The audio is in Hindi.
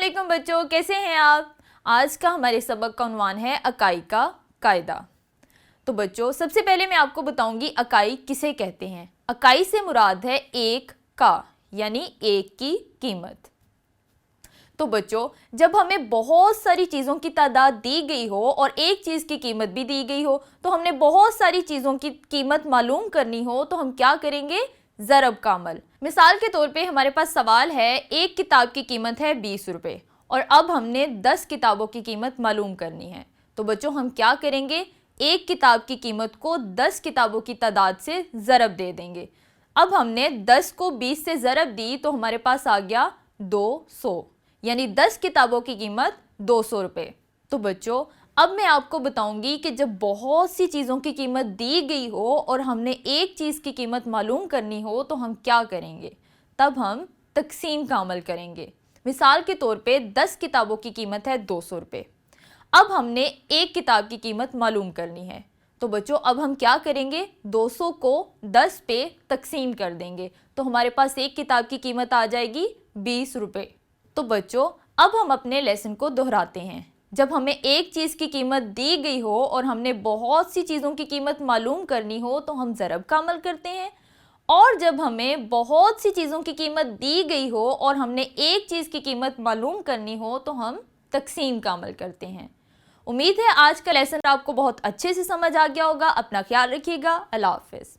वालेकुम बच्चों, कैसे हैं आप। आज का हमारे सबक का उन्वान है इकाई का कायदा। तो बच्चों सबसे पहले मैं आपको बताऊंगी इकाई किसे कहते हैं। इकाई से मुराद है एक का, यानी एक की कीमत। तो बच्चों जब हमें बहुत सारी चीज़ों की तादाद दी गई हो और एक चीज़ की कीमत भी दी गई हो, तो हमने बहुत सारी चीज़ों की कीमत मालूम करनी हो तो हम क्या करेंगे, ज़रब का अमल। मिसाल के तौर पे हमारे पास सवाल है, एक किताब की कीमत है 20 रुपये और अब हमने 10 किताबों की कीमत मालूम करनी है। तो बच्चों हम क्या करेंगे, एक किताब की कीमत को 10 किताबों की तादाद से ज़रब दे देंगे। अब हमने 10 को 20 से ज़रब दी तो हमारे पास आ गया 200, यानी 10 किताबों की कीमत 200 रुपये। तो बच्चों अब मैं आपको बताऊंगी कि जब बहुत सी चीज़ों की कीमत दी गई हो और हमने एक चीज़ की कीमत मालूम करनी हो तो हम क्या करेंगे। तब हम तकसीम का अमल करेंगे। मिसाल के तौर पे 10 किताबों की कीमत है 200 रुपये। अब हमने एक किताब की कीमत मालूम करनी है। तो बच्चों अब हम क्या करेंगे, 200 को 10 पे तकसीम कर देंगे तो हमारे पास एक किताब की कीमत आ जाएगी 20 रुपये। तो बच्चों अब हम अपने लेसन को दोहराते हैं। जब हमें एक चीज़ की कीमत दी गई हो और हमने बहुत सी चीज़ों की कीमत मालूम करनी हो तो हम ज़रब का अमल करते हैं, और जब हमें बहुत सी चीज़ों की कीमत दी गई हो और हमने एक चीज़ की कीमत मालूम करनी हो तो हम तकसीम का अमल करते हैं। उम्मीद है आज का लेसन आपको बहुत अच्छे से समझ आ गया होगा। अपना ख्याल रखिएगा। अल्लाह हाफ़िज़।